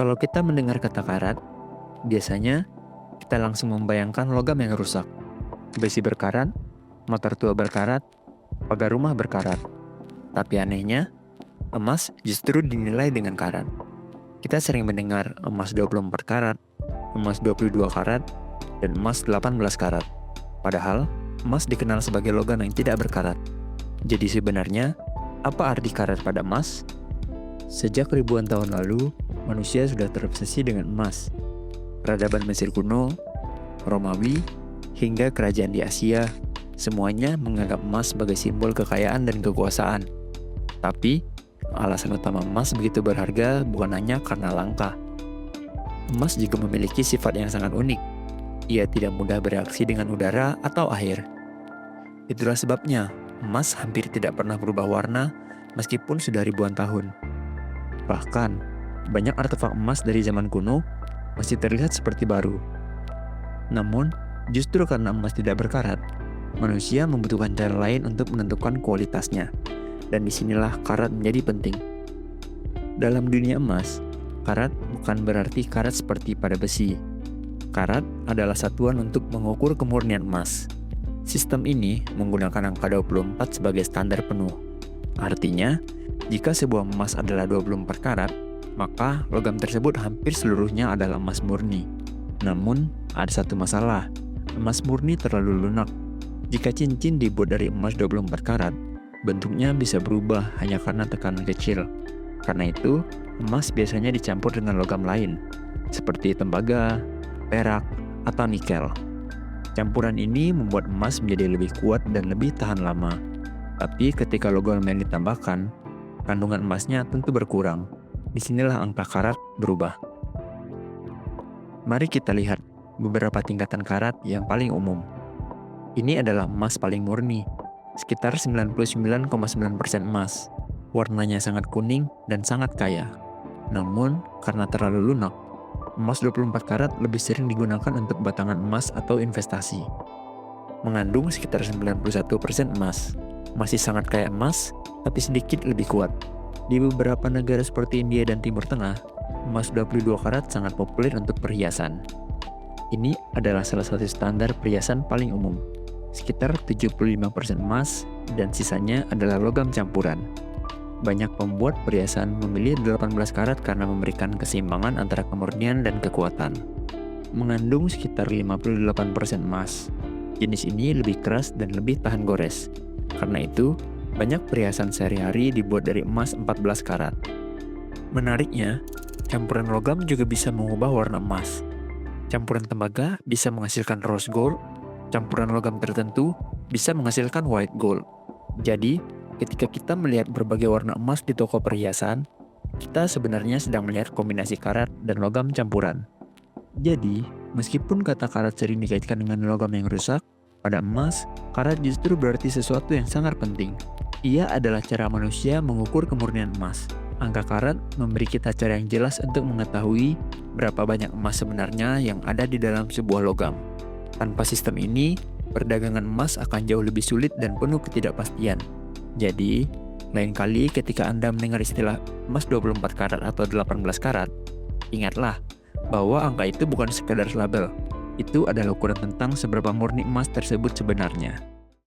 Kalau kita mendengar kata karat, biasanya kita langsung membayangkan logam yang rusak. Besi berkarat, motor tua berkarat, pagar rumah berkarat. Tapi anehnya, emas justru dinilai dengan karat. Kita sering mendengar emas 24 karat, emas 22 karat, dan emas 18 karat. Padahal, emas dikenal sebagai logam yang tidak berkarat. Jadi sebenarnya, apa arti karat pada emas? Sejak ribuan tahun lalu, manusia sudah terobsesi dengan emas. Peradaban Mesir kuno, Romawi, hingga kerajaan di Asia, semuanya menganggap emas sebagai simbol kekayaan dan kekuasaan. Tapi, alasan utama emas begitu berharga bukan hanya karena langka. Emas juga memiliki sifat yang sangat unik. Ia tidak mudah bereaksi dengan udara atau air. Itulah sebabnya, emas hampir tidak pernah berubah warna meskipun sudah ribuan tahun. Bahkan, banyak artefak emas dari zaman kuno masih terlihat seperti baru. Namun, justru karena emas tidak berkarat, manusia membutuhkan cara lain untuk menentukan kualitasnya. Dan disinilah karat menjadi penting. Dalam dunia emas, karat bukan berarti karat seperti pada besi. Karat adalah satuan untuk mengukur kemurnian emas. Sistem ini menggunakan angka 24 sebagai standar penuh. Artinya, jika sebuah emas adalah 24 karat, maka logam tersebut hampir seluruhnya adalah emas murni. Namun, ada satu masalah. Emas murni terlalu lunak. Jika cincin dibuat dari emas 24 karat, bentuknya bisa berubah hanya karena tekanan kecil. Karena itu, emas biasanya dicampur dengan logam lain, seperti tembaga, perak, atau nikel. Campuran ini membuat emas menjadi lebih kuat dan lebih tahan lama. Tapi ketika logam yang ditambahkan, kandungan emasnya tentu berkurang. Disinilah angka karat berubah. Mari kita lihat beberapa tingkatan karat yang paling umum. Ini adalah emas paling murni, sekitar 99,9% emas. Warnanya sangat kuning dan sangat kaya. Namun, karena terlalu lunak, emas 24 karat lebih sering digunakan untuk batangan emas atau investasi. Mengandung sekitar 91% emas. Masih sangat kaya emas, tapi sedikit lebih kuat. Di beberapa negara seperti India dan Timur Tengah, emas 22 karat sangat populer untuk perhiasan. Ini adalah salah satu standar perhiasan paling umum. Sekitar 75% emas dan sisanya adalah logam campuran. Banyak pembuat perhiasan memilih 18 karat karena memberikan keseimbangan antara kemurnian dan kekuatan. Mengandung sekitar 58% emas. Jenis ini lebih keras dan lebih tahan gores. Karena itu, banyak perhiasan sehari-hari dibuat dari emas 14 karat. Menariknya, campuran logam juga bisa mengubah warna emas. Campuran tembaga bisa menghasilkan rose gold, campuran logam tertentu bisa menghasilkan white gold. Jadi, ketika kita melihat berbagai warna emas di toko perhiasan, kita sebenarnya sedang melihat kombinasi karat dan logam campuran. Jadi, meskipun kata karat sering dikaitkan dengan logam yang rusak, pada emas, karat justru berarti sesuatu yang sangat penting. Ia adalah cara manusia mengukur kemurnian emas. Angka karat memberi kita cara yang jelas untuk mengetahui berapa banyak emas sebenarnya yang ada di dalam sebuah logam. Tanpa sistem ini, perdagangan emas akan jauh lebih sulit dan penuh ketidakpastian. Jadi, lain kali ketika Anda mendengar istilah emas 24 karat atau 18 karat, ingatlah bahwa angka itu bukan sekadar label. Itu adalah ukuran tentang seberapa murni emas tersebut sebenarnya.